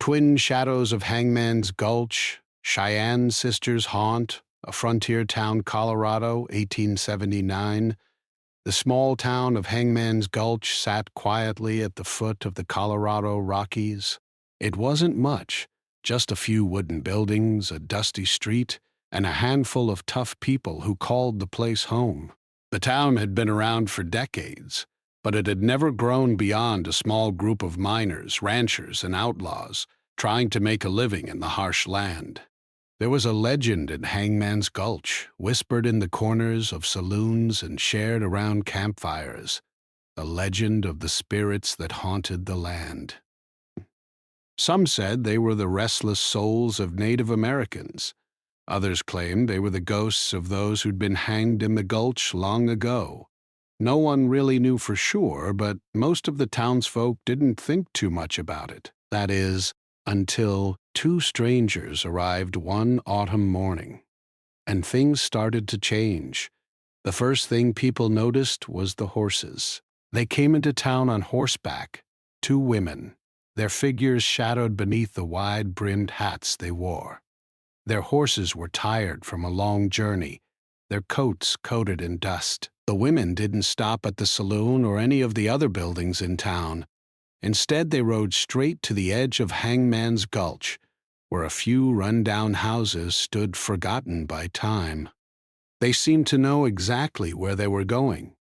Twin shadows of Hangman's Gulch, Cheyenne sisters' haunt, a frontier town, Colorado, 1879. The small town of Hangman's Gulch sat quietly at the foot of the Colorado Rockies. It wasn't much, just a few wooden buildings, a dusty street, and a handful of tough people who called the place home. The town had been around for decades, but it had never grown beyond a small group of miners, ranchers, and outlaws trying to make a living in the harsh land. There was a legend in Hangman's Gulch, whispered in the corners of saloons and shared around campfires, a legend of the spirits that haunted the land. Some said they were the restless souls of Native Americans. Others claimed they were the ghosts of those who'd been hanged in the gulch long ago. No one really knew for sure, but most of the townsfolk didn't think too much about it. That is, until two strangers arrived one autumn morning, and things started to change. The first thing people noticed was the horses. They came into town on horseback, two women, their figures shadowed beneath the wide-brimmed hats they wore. Their horses were tired from a long journey, their coats coated in dust. The women didn't stop at the saloon or any of the other buildings in town. Instead, they rode straight to the edge of Hangman's Gulch, where a few run-down houses stood forgotten by time. They seemed to know exactly where they were going.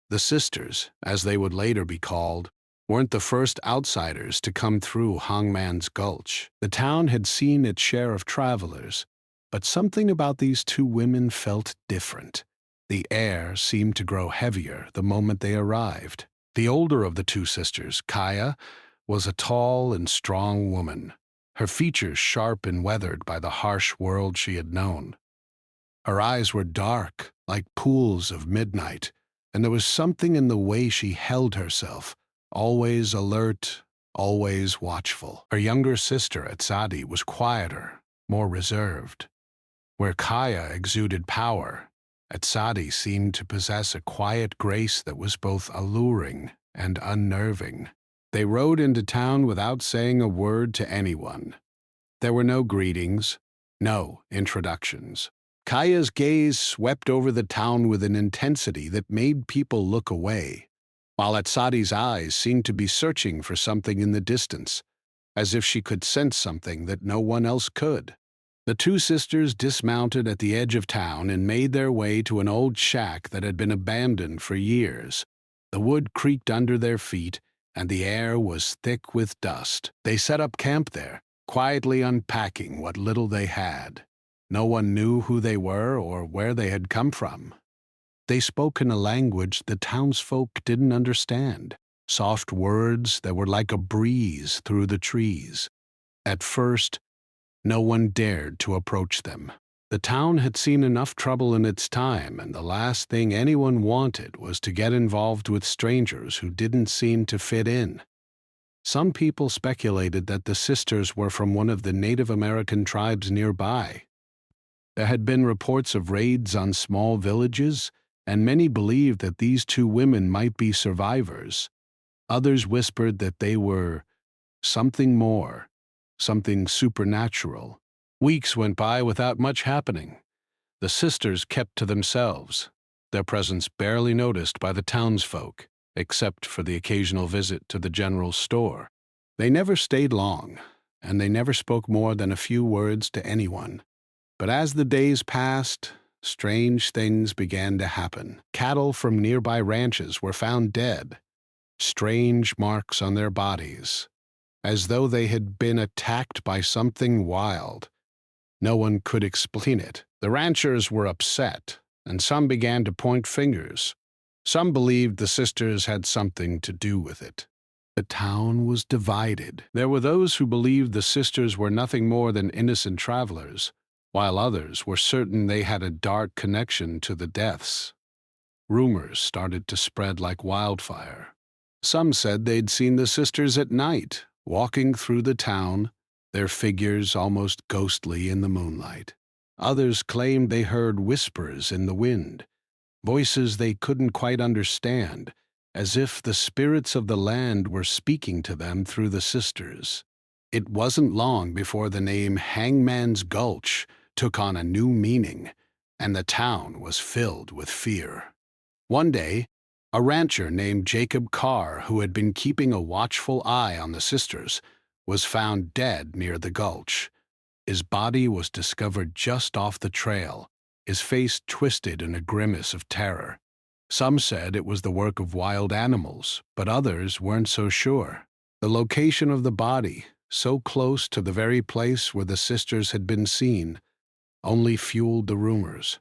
The sisters, as they would later be called, weren't the first outsiders to come through Hangman's Gulch. The town had seen its share of travelers, but something about these two women felt different. The air seemed to grow heavier the moment they arrived. The older of the two sisters, Kaya, was a tall and strong woman, her features sharp and weathered by the harsh world she had known. Her eyes were dark, like pools of midnight, and there was something in the way she held herself, always alert, always watchful. Her younger sister, etched, was quieter, more reserved. Where Kaya exuded power, etched seemed to possess a quiet grace that was both alluring and unnerving. They rode into town without saying a word to anyone. There were no greetings, no introductions. Kaya's gaze swept over the town with an intensity that made people look away, while etched's eyes seemed to be searching for something in the distance, as if she could sense something that no one else could. The two sisters dismounted at the edge of town and made their way to an old shack that had been abandoned for years. The wood creaked under their feet, and the air was thick with dust. They set up camp there, quietly unpacking what little they had. No one knew who they were or where they had come from. They spoke in a language the townsfolk didn't understand, soft words that were like a breeze through the trees. At first, no one dared to approach them. The town had seen enough trouble in its time, and the last thing anyone wanted was to get involved with strangers who didn't seem to fit in. Some people speculated that the sisters were from one of the Native American tribes nearby. There had been reports of raids on small villages, and many believed that these two women might be survivors. Others whispered that they were something more, something supernatural. Weeks went by without much happening. The sisters kept to themselves, their presence barely noticed by the townsfolk, except for the occasional visit to the general store. They never stayed long, and they never spoke more than a few words to anyone. But as the days passed, strange things began to happen. Cattle from nearby ranches were found dead, strange marks on their bodies, as though they had been attacked by something wild. No one could explain it. The ranchers were upset, and some began to point fingers. Some believed the sisters had something to do with it. The town was divided. There were those who believed the sisters were nothing more than innocent travelers, while others were certain they had a dark connection to the deaths. Rumors started to spread like wildfire. Some said they'd seen the sisters at night, walking through the town, their figures almost ghostly in the moonlight. Others claimed they heard whispers in the wind, voices they couldn't quite understand, as if the spirits of the land were speaking to them through the sisters. It wasn't long before the name Hangman's Gulch took on a new meaning, and the town was filled with fear. One day, a rancher named Jacob Carr, who had been keeping a watchful eye on the sisters, was found dead near the gulch. His body was discovered just off the trail, his face twisted in a grimace of terror. Some said it was the work of wild animals, but others weren't so sure. The location of the body, so close to the very place where the sisters had been seen, only fueled the rumors.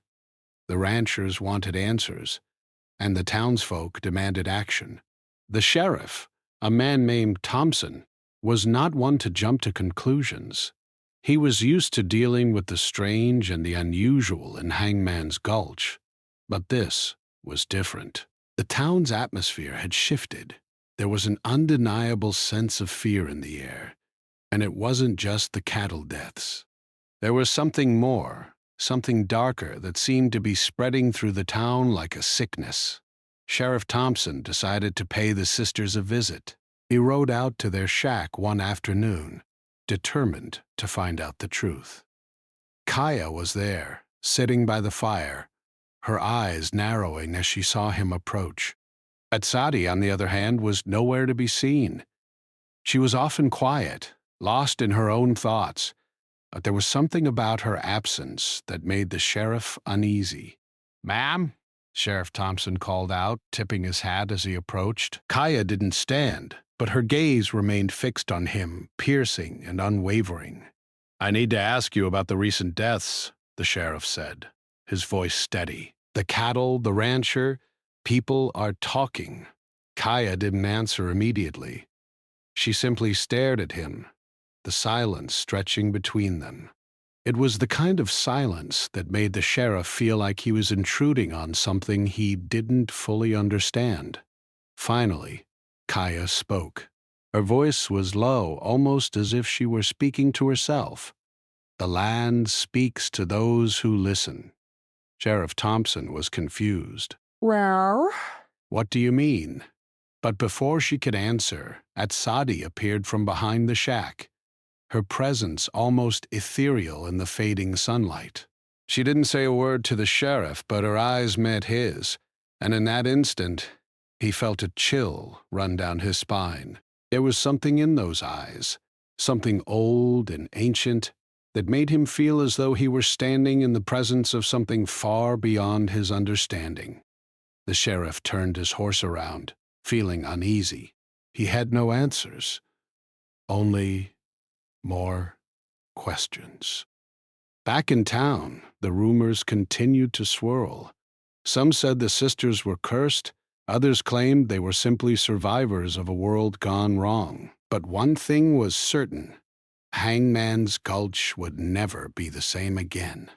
The ranchers wanted answers, and the townsfolk demanded action. The sheriff, a man named Thompson, was not one to jump to conclusions. He was used to dealing with the strange and the unusual in Hangman's Gulch, but this was different. The town's atmosphere had shifted. There was an undeniable sense of fear in the air, and it wasn't just the cattle deaths. There was something more, something darker that seemed to be spreading through the town like a sickness. Sheriff Thompson decided to pay the sisters a visit. He rode out to their shack one afternoon, determined to find out the truth. Kaya was there, sitting by the fire, her eyes narrowing as she saw him approach. Atsadi, on the other hand, was nowhere to be seen. She was often quiet, lost in her own thoughts, but there was something about her absence that made the sheriff uneasy. "Ma'am?" Sheriff Thompson called out, tipping his hat as he approached. Kaya didn't stand, but her gaze remained fixed on him, piercing and unwavering. "I need to ask you about the recent deaths," the sheriff said, his voice steady. "The cattle, the rancher, people are talking." Kaya didn't answer immediately. She simply stared at him, the silence stretching between them. It was the kind of silence that made the sheriff feel like he was intruding on something he didn't fully understand. Finally, Kaya spoke. Her voice was low, almost as if she were speaking to herself. "The land speaks to those who listen." Sheriff Thompson was confused. Well, "What do you mean?" But before she could answer, Atsadi appeared from behind the shack, her presence almost ethereal in the fading sunlight. She didn't say a word to the sheriff, but her eyes met his, and in that instant, he felt a chill run down his spine. There was something in those eyes, something old and ancient, that made him feel as though he were standing in the presence of something far beyond his understanding. The sheriff turned his horse around, feeling uneasy. He had no answers, only more questions. Back in town, the rumors continued to swirl. Some said the sisters were cursed, others claimed they were simply survivors of a world gone wrong. But one thing was certain: Hangman's Gulch would never be the same again.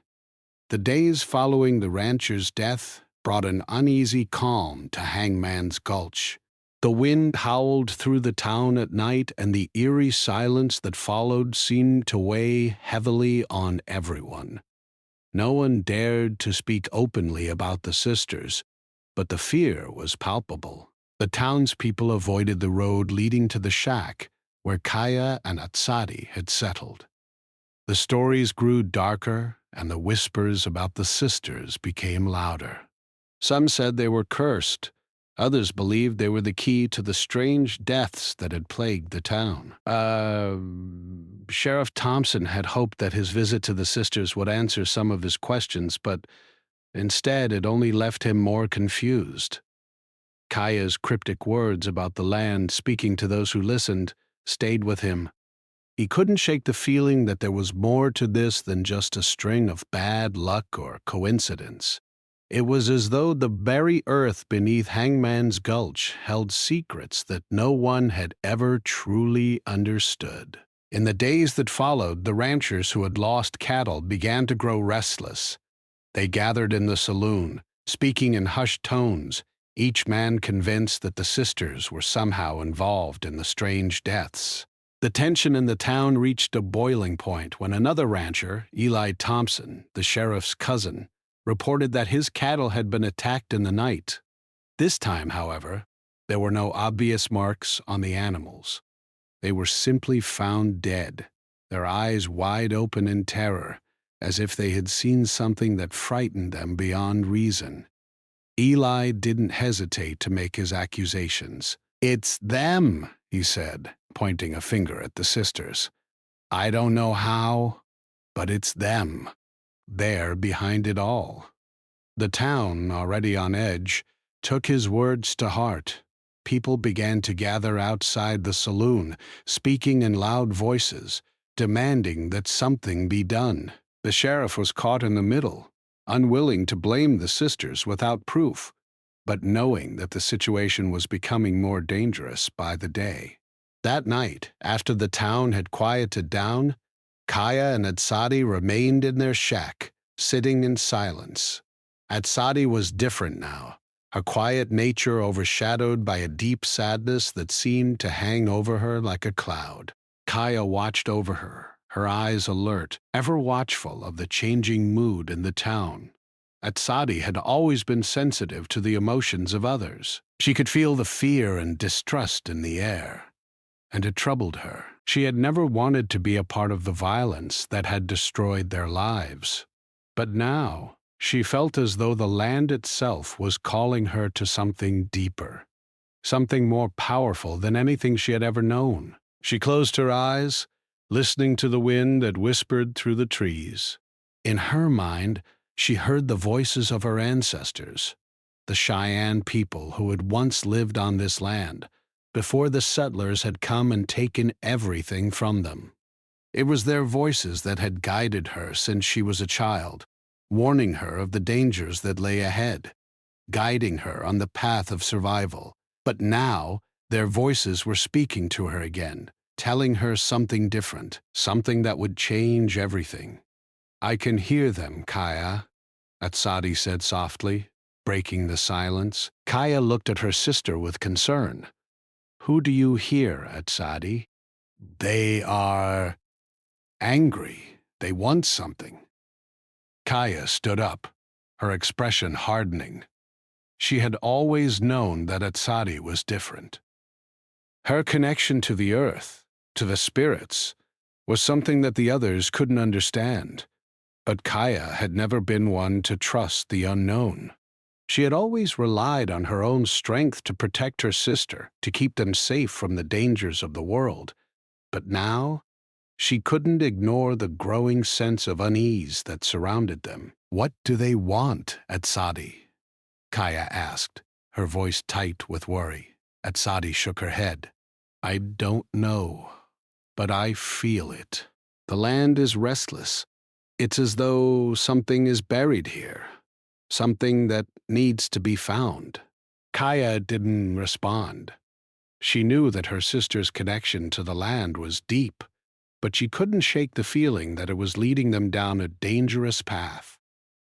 The days following the rancher's death brought an uneasy calm to Hangman's Gulch. The wind howled through the town at night, and the eerie silence that followed seemed to weigh heavily on everyone. No one dared to speak openly about the sisters, but the fear was palpable. The townspeople avoided the road leading to the shack where Kaya and Atsadi had settled. The stories grew darker, and the whispers about the sisters became louder. Some said they were cursed. Others believed they were the key to the strange deaths that had plagued the town. Sheriff Thompson had hoped that his visit to the sisters would answer some of his questions, but instead it only left him more confused. Kaya's cryptic words about the land speaking to those who listened stayed with him. He couldn't shake the feeling that there was more to this than just a string of bad luck or coincidence. It was as though the very earth beneath Hangman's Gulch held secrets that no one had ever truly understood. In the days that followed, the ranchers who had lost cattle began to grow restless. They gathered in the saloon, speaking in hushed tones, each man convinced that the sisters were somehow involved in the strange deaths. The tension in the town reached a boiling point when another rancher, Eli Thompson, the sheriff's cousin, reported that his cattle had been attacked in the night. This time, however, there were no obvious marks on the animals. They were simply found dead, their eyes wide open in terror, as if they had seen something that frightened them beyond reason. Eli didn't hesitate to make his accusations. "It's them," he said, pointing a finger at the sisters. "I don't know how, but it's them. They're behind it all." The town, already on edge, took his words to heart. People began to gather outside the saloon, speaking in loud voices, demanding that something be done. The sheriff was caught in the middle, unwilling to blame the sisters without proof, but knowing that the situation was becoming more dangerous by the day. That night, after the town had quieted down, Kaya and Atsadi remained in their shack, sitting in silence. Atsadi was different now, her quiet nature overshadowed by a deep sadness that seemed to hang over her like a cloud. Kaya watched over her, her eyes alert, ever watchful of the changing mood in the town. Atsadi had always been sensitive to the emotions of others. She could feel the fear and distrust in the air, and it troubled her. She had never wanted to be a part of the violence that had destroyed their lives. But now, she felt as though the land itself was calling her to something deeper, something more powerful than anything she had ever known. She closed her eyes, listening to the wind that whispered through the trees. In her mind, she heard the voices of her ancestors, the Cheyenne people who had once lived on this land, before the settlers had come and taken everything from them. It was their voices that had guided her since she was a child, warning her of the dangers that lay ahead, guiding her on the path of survival. But now, their voices were speaking to her again, telling her something different, something that would change everything. "I can hear them, Kaya," Atsadi said softly, breaking the silence. Kaya looked at her sister with concern. "Who do you hear, Atsadi?" "They are angry. They want something." Kaya stood up, her expression hardening. She had always known that Atsadi was different. Her connection to the earth, to the spirits, was something that the others couldn't understand. But Kaya had never been one to trust the unknown. She had always relied on her own strength to protect her sister, to keep them safe from the dangers of the world. But now, she couldn't ignore the growing sense of unease that surrounded them. "What do they want, Atsadi?" Kaya asked, her voice tight with worry. Atsadi shook her head. "I don't know, but I feel it. The land is restless. It's as though something is buried here, something that needs to be found." Kaya didn't respond. She knew that her sister's connection to the land was deep, but she couldn't shake the feeling that it was leading them down a dangerous path.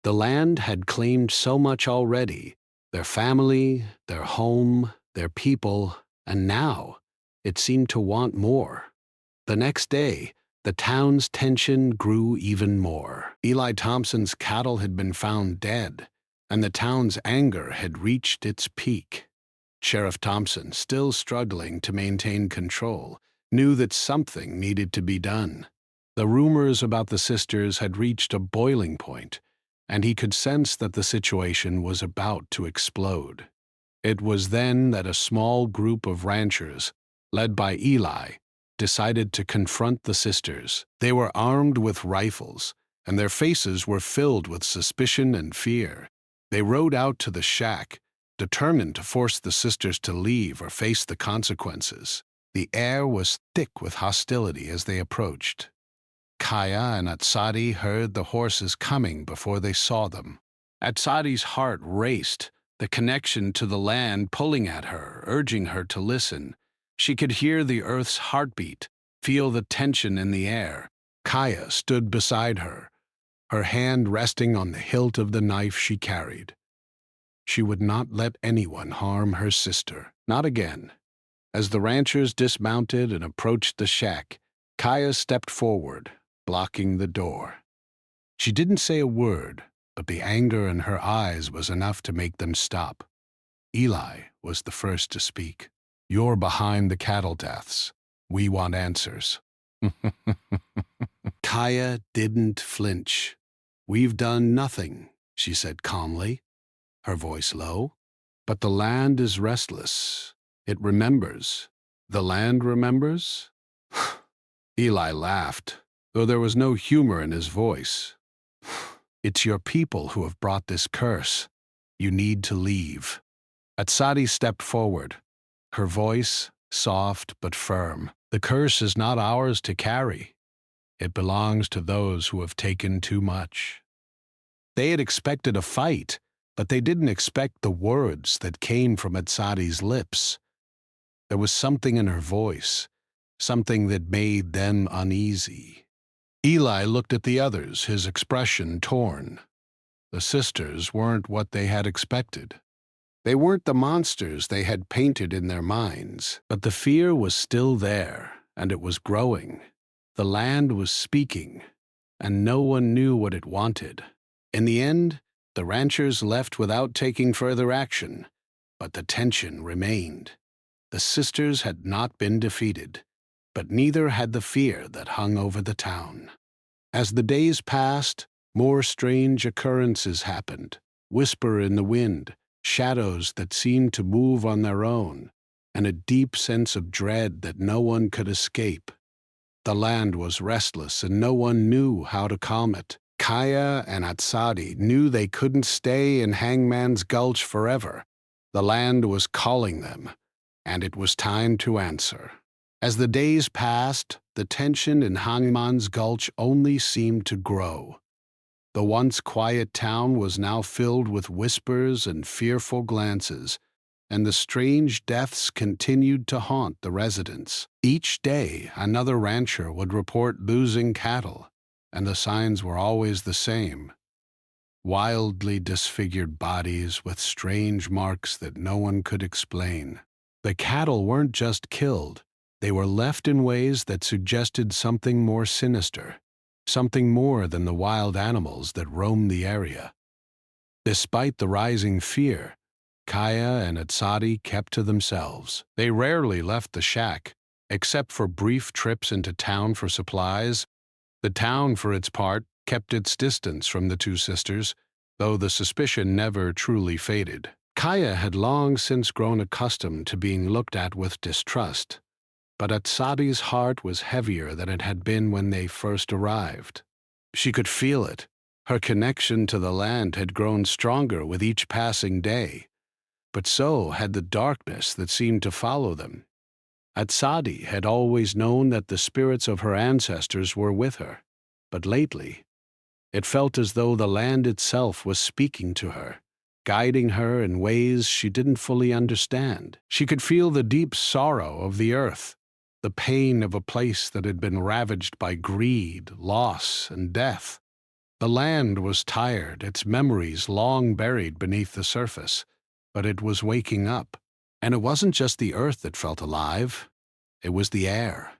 The land had claimed so much already, their family, their home, their people, and now it seemed to want more. The next day, the town's tension grew even more. Eli Thompson's cattle had been found dead, and the town's anger had reached its peak. Sheriff Thompson, still struggling to maintain control, knew that something needed to be done. The rumors about the sisters had reached a boiling point, and he could sense that the situation was about to explode. It was then that a small group of ranchers, led by Eli, decided to confront the sisters. They were armed with rifles, and their faces were filled with suspicion and fear. They rode out to the shack, determined to force the sisters to leave or face the consequences. The air was thick with hostility as they approached. Kaya and Atsadi heard the horses coming before they saw them. Atsadi's heart raced, the connection to the land pulling at her, urging her to listen. She could hear the earth's heartbeat, feel the tension in the air. Kaya stood beside her, her hand resting on the hilt of the knife she carried. She would not let anyone harm her sister, not again. As the ranchers dismounted and approached the shack, Kaya stepped forward, blocking the door. She didn't say a word, but the anger in her eyes was enough to make them stop. Eli was the first to speak. "You're behind the cattle deaths. We want answers." Kaya didn't flinch. "We've done nothing," she said calmly, her voice low. "But the land is restless. It remembers." "The land remembers?" Eli laughed, though there was no humor in his voice. "It's your people who have brought this curse. You need to leave." Atsadi stepped forward, her voice soft but firm. "The curse is not ours to carry. It belongs to those who have taken too much." They had expected a fight, but they didn't expect the words that came from Atsadi's lips. There was something in her voice, something that made them uneasy. Eli looked at the others, his expression torn. The sisters weren't what they had expected. They weren't the monsters they had painted in their minds, but the fear was still there, and it was growing. The land was speaking, and no one knew what it wanted. In the end, the ranchers left without taking further action, but the tension remained. The sisters had not been defeated, but neither had the fear that hung over the town. As the days passed, more strange occurrences happened. Whisper in the wind, shadows that seemed to move on their own, and a deep sense of dread that no one could escape. The land was restless, and no one knew how to calm it. Kaya and Atsadi knew they couldn't stay in Hangman's Gulch forever. The land was calling them, and it was time to answer. As the days passed, the tension in Hangman's Gulch only seemed to grow. The once quiet town was now filled with whispers and fearful glances, and the strange deaths continued to haunt the residents. Each day, another rancher would report losing cattle, and the signs were always the same: wildly disfigured bodies with strange marks that no one could explain. The cattle weren't just killed, they were left in ways that suggested something more sinister, something more than the wild animals that roamed the area. Despite the rising fear, Kaya and Atsadi kept to themselves. They rarely left the shack, except for brief trips into town for supplies. The town, for its part, kept its distance from the two sisters, though the suspicion never truly faded. Kaya had long since grown accustomed to being looked at with distrust, but Atsadi's heart was heavier than it had been when they first arrived. She could feel it. Her connection to the land had grown stronger with each passing day, but so had the darkness that seemed to follow them. Atsadi had always known that the spirits of her ancestors were with her, but lately, it felt as though the land itself was speaking to her, guiding her in ways she didn't fully understand. She could feel the deep sorrow of the earth, the pain of a place that had been ravaged by greed, loss, and death. The land was tired, its memories long buried beneath the surface, but it was waking up. And it wasn't just the earth that felt alive. It was the air,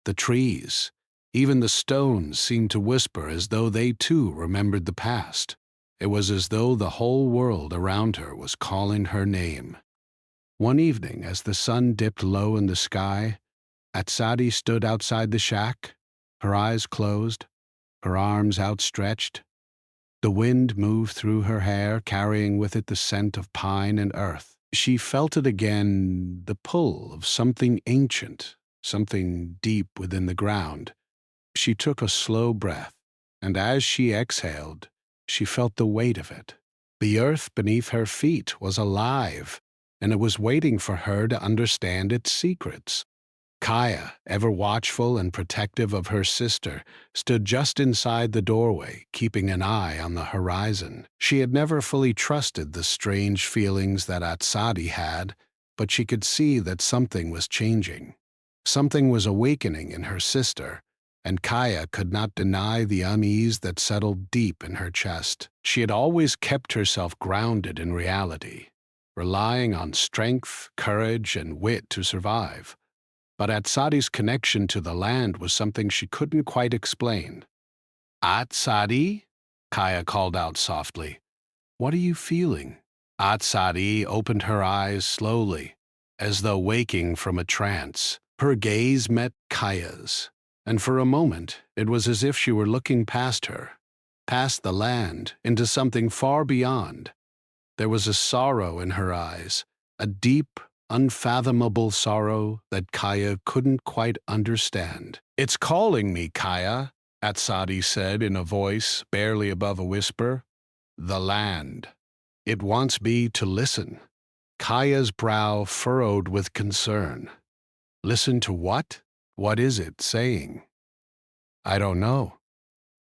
the trees, even the stones seemed to whisper as though they too remembered the past. It was as though the whole world around her was calling her name. One evening, as the sun dipped low in the sky, Atsadi stood outside the shack, her eyes closed, her arms outstretched. The wind moved through her hair, carrying with it the scent of pine and earth. She felt it again, the pull of something ancient, something deep within the ground. She took a slow breath, and as she exhaled, she felt the weight of it. The earth beneath her feet was alive, and it was waiting for her to understand its secrets. Kaya, ever watchful and protective of her sister, stood just inside the doorway, keeping an eye on the horizon. She had never fully trusted the strange feelings that Atsadi had, but she could see that something was changing. Something was awakening in her sister, and Kaya could not deny the unease that settled deep in her chest. She had always kept herself grounded in reality, relying on strength, courage, and wit to survive. But Atsadi's connection to the land was something she couldn't quite explain. "Atsadi?" Kaya called out softly. "What are you feeling?" Atsadi opened her eyes slowly, as though waking from a trance. Her gaze met Kaya's, and for a moment it was as if she were looking past her, past the land, into something far beyond. There was a sorrow in her eyes, a deep, unfathomable sorrow that Kaya couldn't quite understand. "It's calling me, Kaya," Atsadi said in a voice barely above a whisper. "The land. It wants me to listen." Kaya's brow furrowed with concern. "Listen to what? What is it saying?" "I don't know,"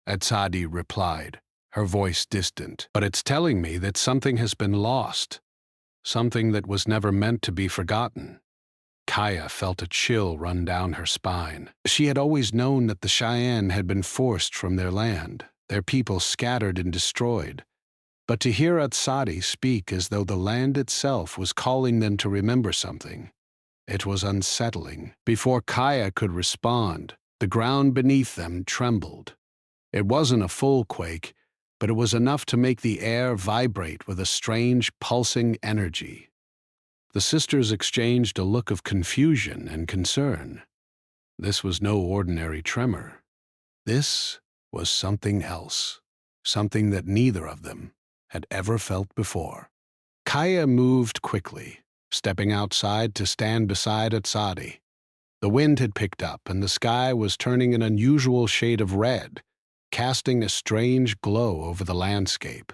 Atsadi replied, her voice distant. "But it's telling me that something has been lost, something that was never meant to be forgotten." Kaya felt a chill run down her spine. She had always known that the Cheyenne had been forced from their land, their people scattered and destroyed. But to hear Atsadi speak as though the land itself was calling them to remember something, it was unsettling. Before Kaya could respond, the ground beneath them trembled. It wasn't a full quake, but it was enough to make the air vibrate with a strange, pulsing energy. The sisters exchanged a look of confusion and concern. This was no ordinary tremor. This was something else, something that neither of them had ever felt before. Kaya moved quickly, stepping outside to stand beside Atsadi. The wind had picked up, and the sky was turning an unusual shade of red, casting a strange glow over the landscape.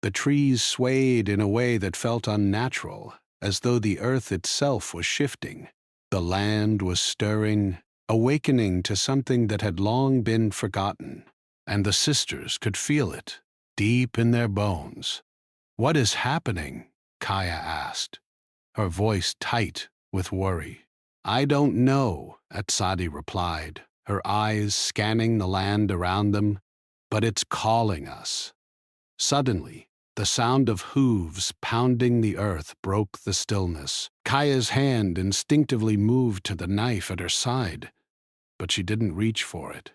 The trees swayed in a way that felt unnatural, as though the earth itself was shifting. The land was stirring, awakening to something that had long been forgotten, and the sisters could feel it, deep in their bones. "What is happening?" Kaya asked, her voice tight with worry. "I don't know," Atsadi replied, her eyes scanning the land around them, "but it's calling us." Suddenly, the sound of hooves pounding the earth broke the stillness. Kaya's hand instinctively moved to the knife at her side, but she didn't reach for it.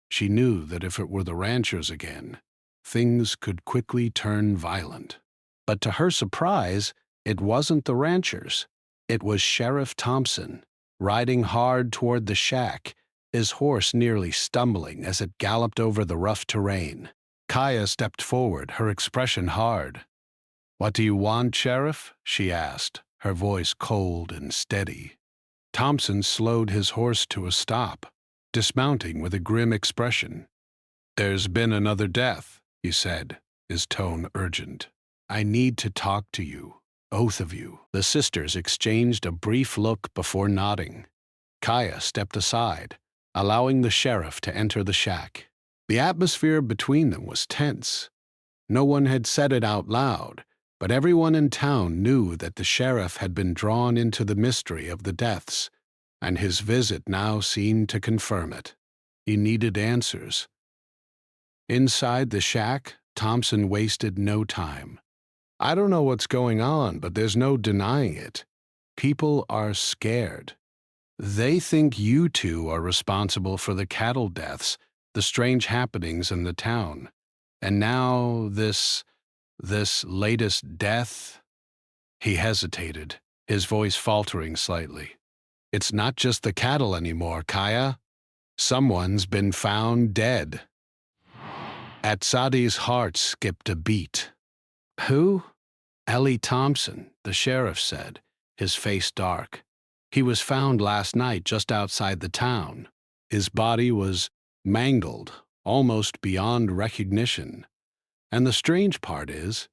She knew that if it were the ranchers again, things could quickly turn violent. But to her surprise, it wasn't the ranchers. It was Sheriff Thompson, riding hard toward the shack, his horse nearly stumbling as it galloped over the rough terrain. Kaya stepped forward, her expression hard. "What do you want, Sheriff?" she asked, her voice cold and steady. Thompson slowed his horse to a stop, dismounting with a grim expression. "There's been another death," he said, his tone urgent. "I need to talk to you, both of you." The sisters exchanged a brief look before nodding. Kaya stepped aside, allowing the sheriff to enter the shack. The atmosphere between them was tense. No one had said it out loud, but everyone in town knew that the sheriff had been drawn into the mystery of the deaths, and his visit now seemed to confirm it. He needed answers. Inside the shack, Thompson wasted no time. "I don't know what's going on, but there's no denying it. People are scared. They think you two are responsible for the cattle deaths, the strange happenings in the town. And now this latest death." He hesitated, his voice faltering slightly. "It's not just the cattle anymore, Kaya. Someone's been found dead." Atsadi's heart skipped a beat. "Who?" "Ellie Thompson," the sheriff said, his face dark. "He was found last night just outside the town. His body was mangled, almost beyond recognition. And the strange part is,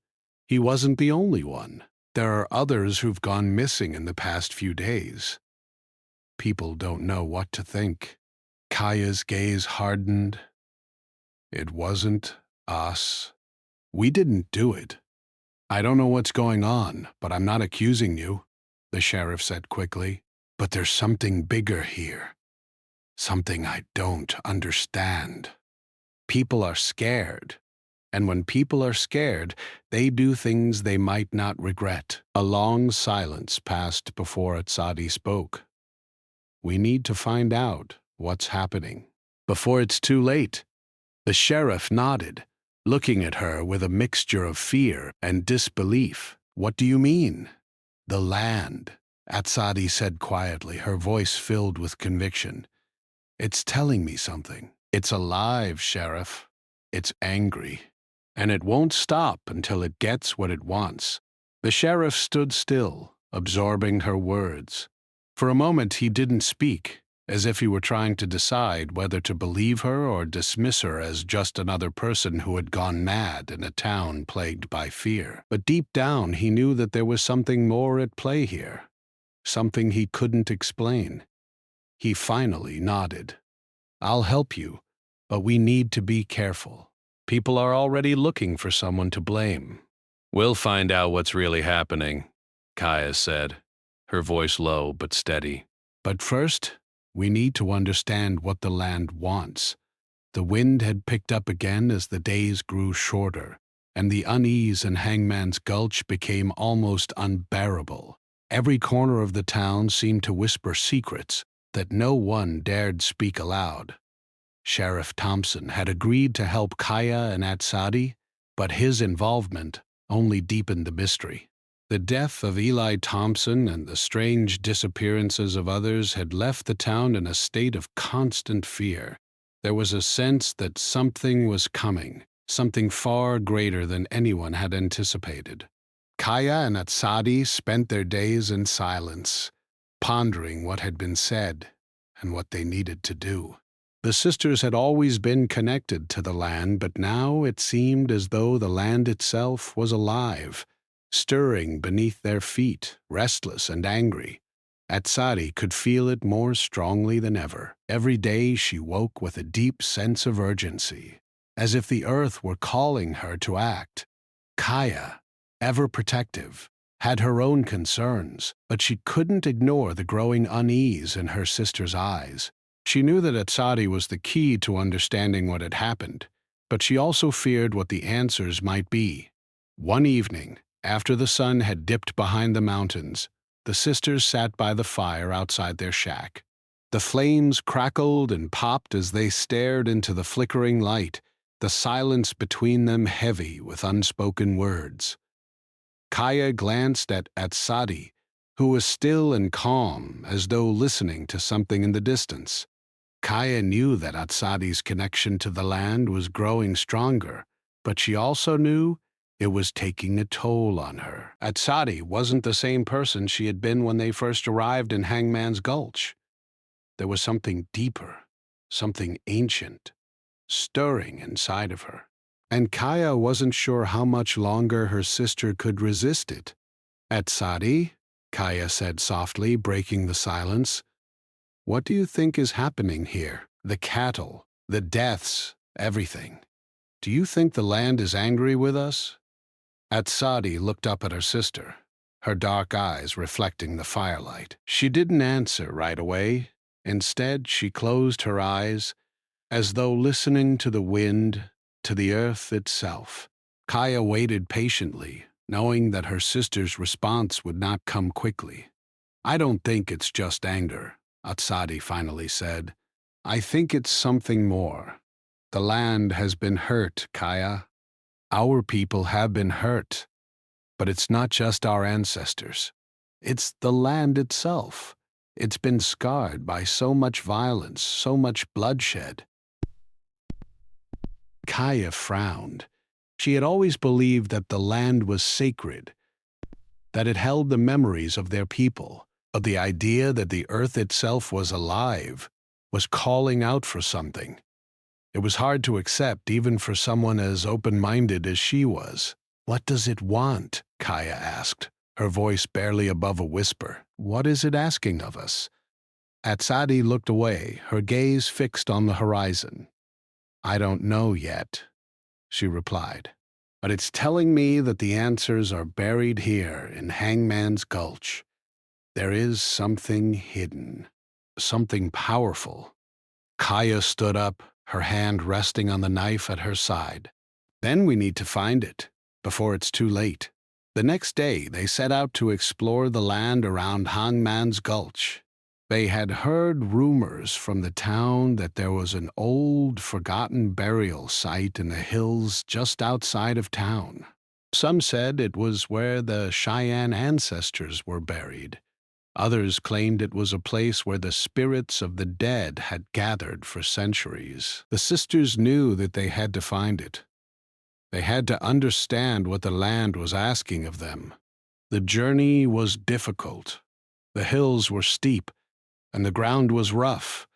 he wasn't the only one. There are others who've gone missing in the past few days." People don't know what to think. Kaya's gaze hardened. "It wasn't us. We didn't do it. I don't know what's going on, but I'm not accusing you," the sheriff said quickly. "But there's something bigger here. Something I don't understand. People are scared. And when people are scared, they do things they might not regret." A long silence passed before Atsadi spoke. "We need to find out what's happening before it's too late." The sheriff nodded, looking at her with a mixture of fear and disbelief. "What do you mean?" "The land. Atsadi said quietly, her voice filled with conviction. It's telling me something. It's alive, Sheriff. It's angry. And it won't stop until it gets what it wants. The sheriff stood still, absorbing her words. For a moment he didn't speak, as if he were trying to decide whether to believe her or dismiss her as just another person who had gone mad in a town plagued by fear. But deep down he knew that there was something more at play here, something he couldn't explain. He finally nodded. I'll help you, but we need to be careful. People are already looking for someone to blame. We'll find out what's really happening, Kaya said, her voice low but steady. But first, we need to understand what the land wants. The wind had picked up again as the days grew shorter, and the unease in Hangman's Gulch became almost unbearable. Every corner of the town seemed to whisper secrets that no one dared speak aloud. Sheriff Thompson had agreed to help Kaya and Atsadi, but his involvement only deepened the mystery. The death of Eli Thompson and the strange disappearances of others had left the town in a state of constant fear. There was a sense that something was coming, something far greater than anyone had anticipated. Kaya and Atsadi spent their days in silence, pondering what had been said and what they needed to do. The sisters had always been connected to the land, but now it seemed as though the land itself was alive, stirring beneath their feet, restless and angry. Atsadi could feel it more strongly than ever. Every day she woke with a deep sense of urgency, as if the earth were calling her to act. Kaya, ever protective, had her own concerns, but she couldn't ignore the growing unease in her sister's eyes. She knew that Atsadi was the key to understanding what had happened, but she also feared what the answers might be. One evening, after the sun had dipped behind the mountains, the sisters sat by the fire outside their shack. The flames crackled and popped as they stared into the flickering light, the silence between them heavy with unspoken words. Kaya glanced at Atsadi, who was still and calm, as though listening to something in the distance. Kaya knew that Atsadi's connection to the land was growing stronger, but she also knew it was taking a toll on her. Atsadi wasn't the same person she had been when they first arrived in Hangman's Gulch. There was something deeper, something ancient, stirring inside of her. And Kaya wasn't sure how much longer her sister could resist it. Atsadi, Kaya said softly, breaking the silence, what do you think is happening here? The cattle, the deaths, everything. Do you think the land is angry with us? Atsadi looked up at her sister, her dark eyes reflecting the firelight. She didn't answer right away. Instead, she closed her eyes, as though listening to the wind, to the earth itself. Kaya waited patiently, knowing that her sister's response would not come quickly. I don't think it's just anger, Atsadi finally said. I think it's something more. The land has been hurt, Kaya. Our people have been hurt. But it's not just our ancestors. It's the land itself. It's been scarred by so much violence, so much bloodshed. Kaya frowned. She had always believed that the land was sacred, that it held the memories of their people. But the idea that the earth itself was alive, was calling out for something. It was hard to accept even for someone as open-minded as she was. What does it want? Kaya asked, her voice barely above a whisper. What is it asking of us? Atsadi looked away, her gaze fixed on the horizon. I don't know yet, she replied. But it's telling me that the answers are buried here in Hangman's Gulch. There is something hidden, something powerful. Kaya stood up, her hand resting on the knife at her side. Then we need to find it, before it's too late. The next day, they set out to explore the land around Hangman's Gulch. They had heard rumors from the town that there was an old, forgotten burial site in the hills just outside of town. Some said it was where the Cheyenne ancestors were buried. Others claimed it was a place where the spirits of the dead had gathered for centuries. The sisters knew that they had to find it. They had to understand what the land was asking of them. The journey was difficult. The hills were steep, and the ground was rough,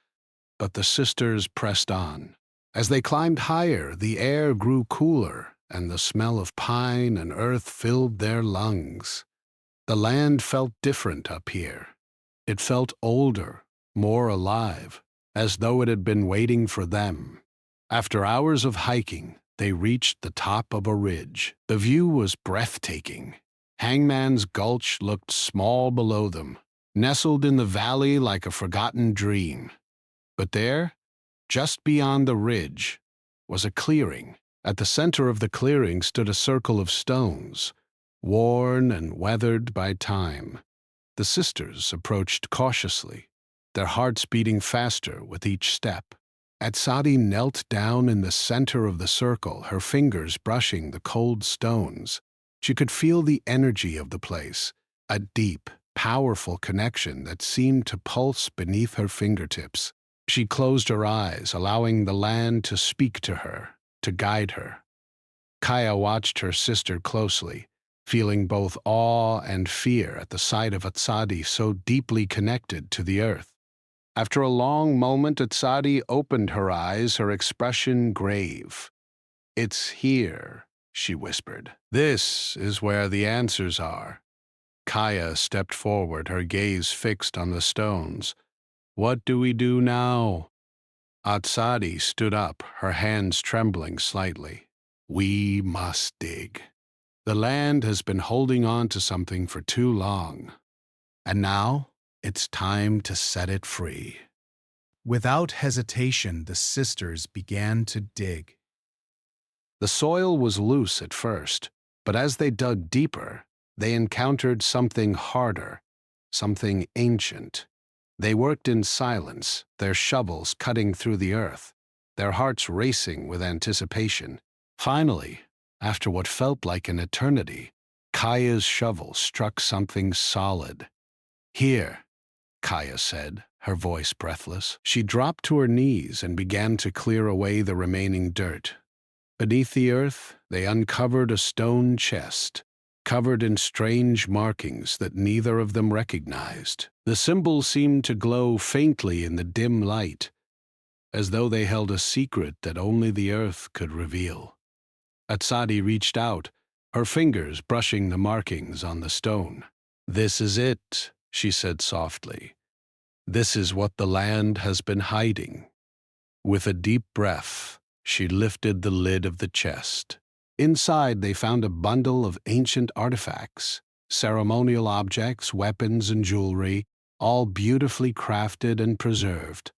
but the sisters pressed on. As they climbed higher, the air grew cooler, and the smell of pine and earth filled their lungs. The land felt different up here. It felt older, more alive, as though it had been waiting for them. After hours of hiking, they reached the top of a ridge. The view was breathtaking. Hangman's Gulch looked small below them, nestled in the valley like a forgotten dream. But there, just beyond the ridge, was a clearing. At the center of the clearing stood a circle of stones, worn and weathered by time. The sisters approached cautiously, their hearts beating faster with each step. Etched knelt down in the center of the circle, her fingers brushing the cold stones. She could feel the energy of the place, a deep, powerful connection that seemed to pulse beneath her fingertips. She closed her eyes, allowing the land to speak to her, to guide her. Kaya watched her sister closely, feeling both awe and fear at the sight of Etched so deeply connected to the earth. After a long moment, Etched opened her eyes, her expression grave. "It's here," she whispered. "This is where the answers are." Kaya stepped forward, her gaze fixed on the stones. "What do we do now?" Etched stood up, her hands trembling slightly. "We must dig. The land has been holding on to something for too long. And now, it's time to set it free." Without hesitation, the sisters began to dig. The soil was loose at first, but as they dug deeper, they encountered something harder, something ancient. They worked in silence, their shovels cutting through the earth, their hearts racing with anticipation. Finally, after what felt like an eternity, Kaya's shovel struck something solid. "Here," Kaya said, her voice breathless. She dropped to her knees and began to clear away the remaining dirt. Beneath the earth, they uncovered a stone chest, covered in strange markings that neither of them recognized. The symbols seemed to glow faintly in the dim light, as though they held a secret that only the earth could reveal. Etched reached out, her fingers brushing the markings on the stone. "This is it," she said softly. "This is what the land has been hiding." With a deep breath, she lifted the lid of the chest. Inside, they found a bundle of ancient artifacts, ceremonial objects, weapons, and jewelry, all beautifully crafted and preserved.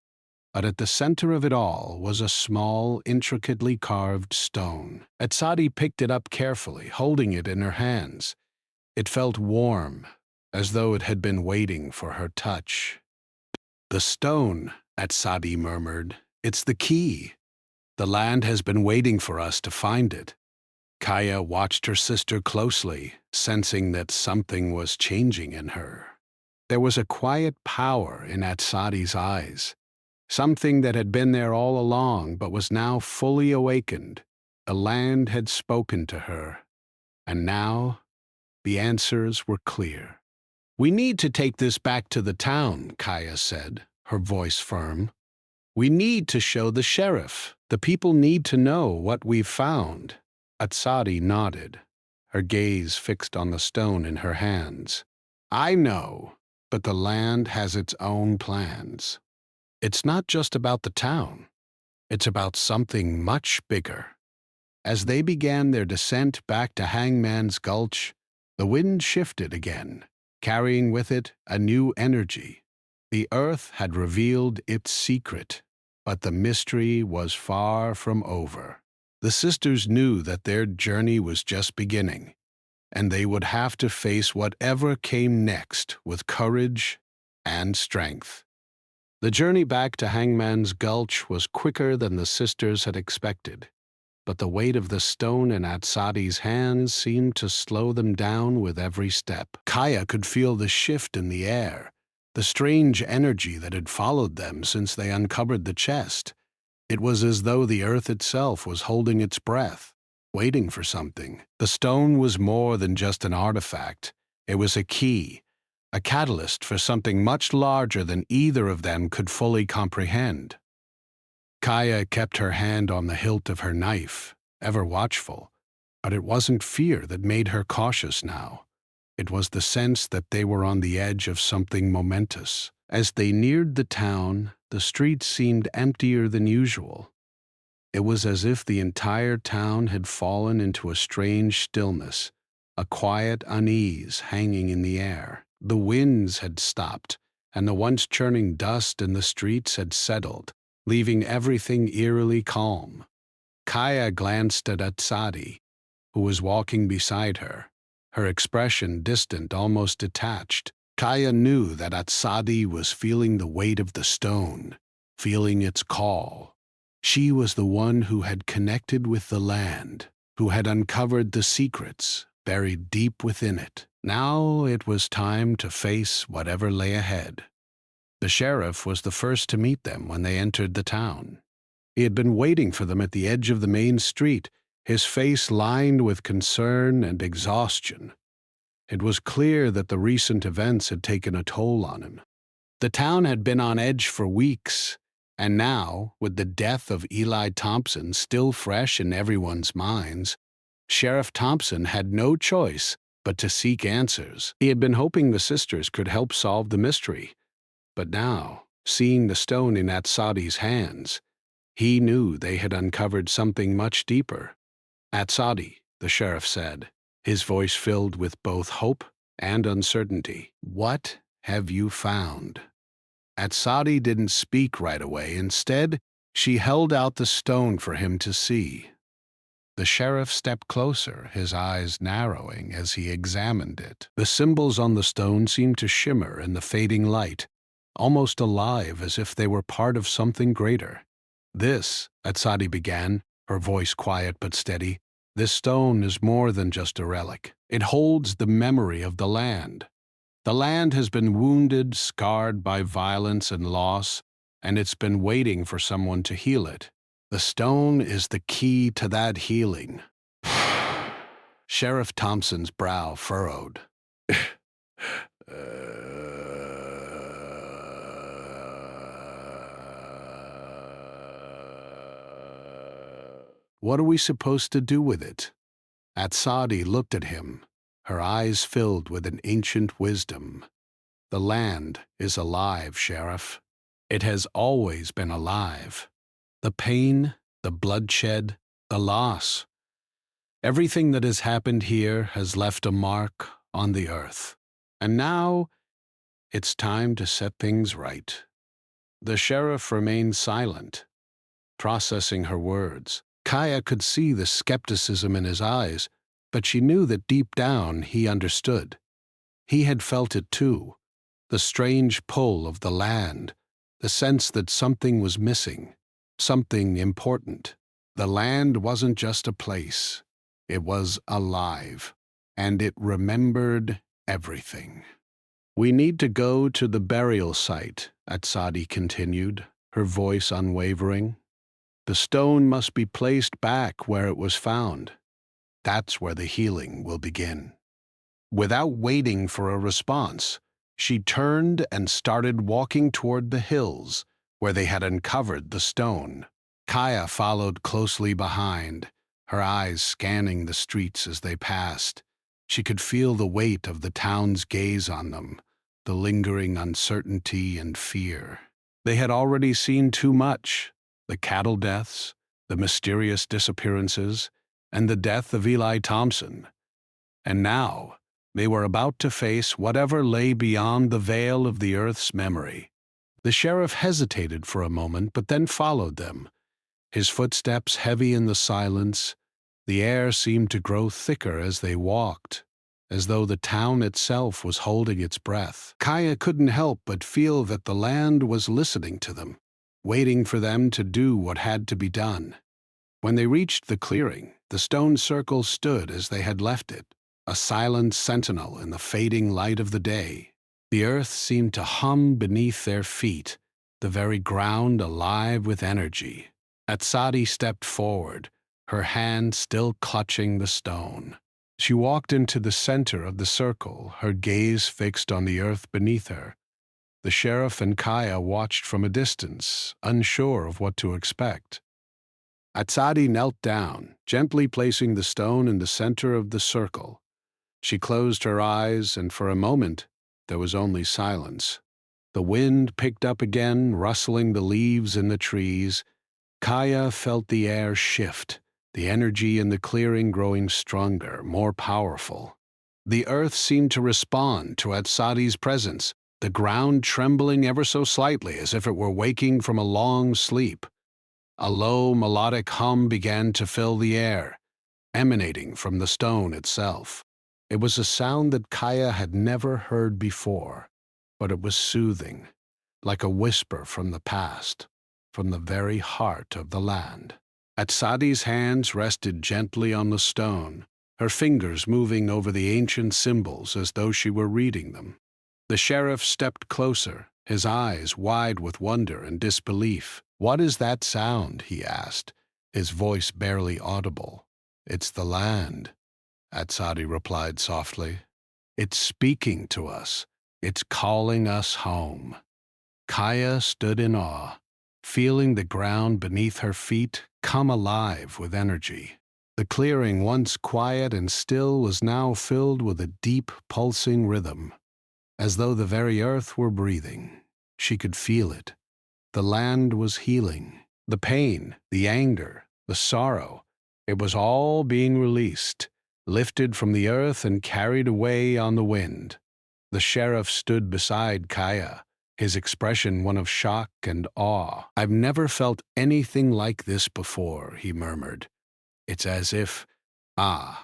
But at the center of it all was a small, intricately carved stone. Etched picked it up carefully, holding it in her hands. It felt warm, as though it had been waiting for her touch. "The stone," Etched murmured. "It's the key. The land has been waiting for us to find it." Kaya watched her sister closely, sensing that something was changing in her. There was a quiet power in Etched's eyes, something that had been there all along but was now fully awakened. The land had spoken to her, and now the answers were clear. "We need to take this back to the town," Kaya said, her voice firm. "We need to show the sheriff. The people need to know what we've found." Etched nodded, her gaze fixed on the stone in her hands. "I know, but the land has its own plans. It's not just about the town. It's about something much bigger." As they began their descent back to Hangman's Gulch, the wind shifted again, carrying with it a new energy. The earth had revealed its secret, but the mystery was far from over. The sisters knew that their journey was just beginning, and they would have to face whatever came next with courage and strength. The journey back to Hangman's Gulch was quicker than the sisters had expected. but the weight of the stone in Atsadi's hands seemed to slow them down with every step. Kaya could feel the shift in the air, the strange energy that had followed them since they uncovered the chest. It was as though the earth itself was holding its breath, waiting for something. The stone was more than just an artifact. It was a key, a catalyst for something much larger than either of them could fully comprehend. Kaya kept her hand on the hilt of her knife, ever watchful, but it wasn't fear that made her cautious now. It was the sense that they were on the edge of something momentous. As they neared the town, the streets seemed emptier than usual. It was as if the entire town had fallen into a strange stillness, a quiet unease hanging in the air. The winds had stopped, and the once churning dust in the streets had settled, leaving everything eerily calm. Kaya glanced at Atsadi, who was walking beside her, her expression distant, almost detached. Kaya knew that Atsadi was feeling the weight of the stone, feeling its call. She was the one who had connected with the land, who had uncovered the secrets buried deep within it. Now it was time to face whatever lay ahead. The sheriff was the first to meet them when they entered the town. He had been waiting for them at the edge of the main street, his face lined with concern and exhaustion. It was clear that the recent events had taken a toll on him. The town had been on edge for weeks, and now, with the death of Eli Thompson still fresh in everyone's minds, Sheriff Thompson had no choice but to seek answers. He had been hoping the sisters could help solve the mystery, but now, seeing the stone in Atsadi's hands, he knew they had uncovered something much deeper. "Atsadi," the sheriff said, his voice filled with both hope and uncertainty. "What have you found?" Atsadi didn't speak right away. Instead, she held out the stone for him to see. The sheriff stepped closer, his eyes narrowing as he examined it. The symbols on the stone seemed to shimmer in the fading light, almost alive, as if they were part of something greater. "This," Atsadi began, her voice quiet but steady, "this stone is more than just a relic. It holds the memory of the land. The land has been wounded, scarred by violence and loss, and it's been waiting for someone to heal it. The stone is the key to that healing." Sheriff Thompson's brow furrowed. What are we supposed to do with it?" Atsadi looked at him, her eyes filled with an ancient wisdom. "The land is alive, Sheriff. It has always been alive. The pain, the bloodshed, the loss. Everything that has happened here has left a mark on the earth. And now it's time to set things right." The sheriff remained silent, processing her words. Kaya could see the skepticism in his eyes, but she knew that deep down he understood. He had felt it too, the strange pull of the land, the sense that something was missing, something important. The land wasn't just a place. It was alive, and it remembered everything. "We need to go to the burial site," Atsadi continued, her voice unwavering. "The stone must be placed back where it was found. That's where the healing will begin." Without waiting for a response, she turned and started walking toward the hills where they had uncovered the stone. Kaya followed closely behind, her eyes scanning the streets as they passed. She could feel the weight of the town's gaze on them, the lingering uncertainty and fear. They had already seen too much: the cattle deaths, the mysterious disappearances, and the death of Eli Thompson. And now they were about to face whatever lay beyond the veil of the earth's memory. The sheriff hesitated for a moment, but then followed them, his footsteps heavy in the silence. The air seemed to grow thicker as they walked, as though the town itself was holding its breath. Kaya couldn't help but feel that the land was listening to them, waiting for them to do what had to be done. When they reached the clearing, the stone circle stood as they had left it, a silent sentinel in the fading light of the day. The earth seemed to hum beneath their feet, the very ground alive with energy. Atsadi stepped forward, her hand still clutching the stone. She walked into the center of the circle, her gaze fixed on the earth beneath her. The sheriff and Kaya watched from a distance, unsure of what to expect. Atsadi knelt down, gently placing the stone in the center of the circle. She closed her eyes, and for a moment there was only silence. The wind picked up again, rustling the leaves in the trees. Kaya felt the air shift, the energy in the clearing growing stronger, more powerful. The earth seemed to respond to Atsadi's presence, the ground trembling ever so slightly as if it were waking from a long sleep. A low, melodic hum began to fill the air, emanating from the stone itself. It was a sound that Kaya had never heard before, but it was soothing, like a whisper from the past, from the very heart of the land. Atsadi's hands rested gently on the stone, her fingers moving over the ancient symbols as though she were reading them. The sheriff stepped closer, his eyes wide with wonder and disbelief. "What is that sound?" he asked, his voice barely audible. "It's the land," Atsadi replied softly. "It's speaking to us. It's calling us home." Kaya stood in awe, feeling the ground beneath her feet come alive with energy. The clearing, once quiet and still, was now filled with a deep, pulsing rhythm, as though the very earth were breathing. She could feel it. The land was healing. The pain, the anger, the sorrow, it was all being released, lifted from the earth and carried away on the wind. The sheriff stood beside Kaya, his expression one of shock and awe. "I've never felt anything like this before," he murmured. "It's as if, the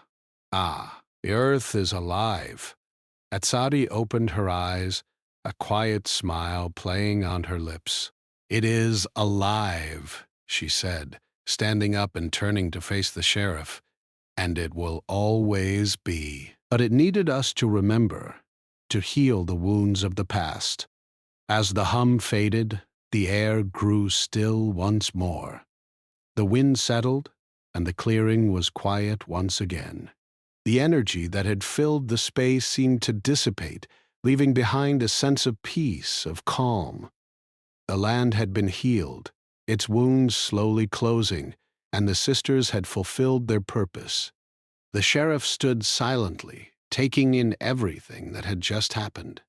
earth is alive." Atsadi opened her eyes, a quiet smile playing on her lips. "It is alive," she said, standing up and turning to face the sheriff. "And it will always be." But it needed us to remember, to heal the wounds of the past. As the hum faded, the air grew still once more. The wind settled, and the clearing was quiet once again. The energy that had filled the space seemed to dissipate, leaving behind a sense of peace, of calm. The land had been healed, its wounds slowly closing, and the sisters had fulfilled their purpose. The sheriff stood silently, taking in everything that had just happened.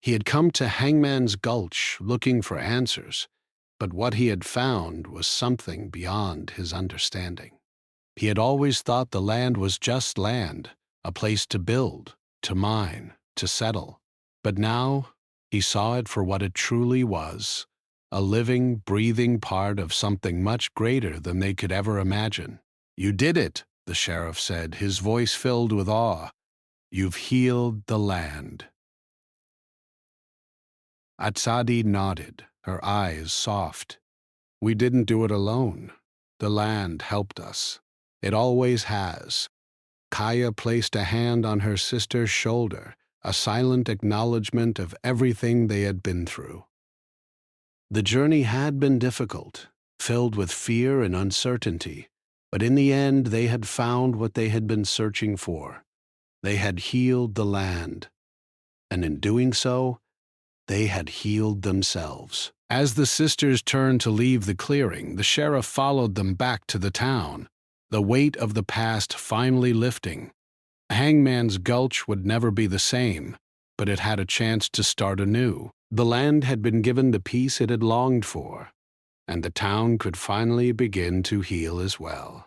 He had come to Hangman's Gulch looking for answers, but what he had found was something beyond his understanding. He had always thought the land was just land, a place to build, to mine, to settle. But now he saw it for what it truly was, a living, breathing part of something much greater than they could ever imagine. "You did it," the sheriff said, his voice filled with awe. "You've healed the land." Atsadi nodded, her eyes soft. "We didn't do it alone. The land helped us. It always has." Kaya placed a hand on her sister's shoulder, a silent acknowledgement of everything they had been through. The journey had been difficult, filled with fear and uncertainty, but in the end they had found what they had been searching for. They had healed the land, and in doing so, they had healed themselves. As the sisters turned to leave the clearing, the sheriff followed them back to the town, the weight of the past finally lifting. Hangman's Gulch would never be the same, but it had a chance to start anew. The land had been given the peace it had longed for, and the town could finally begin to heal as well.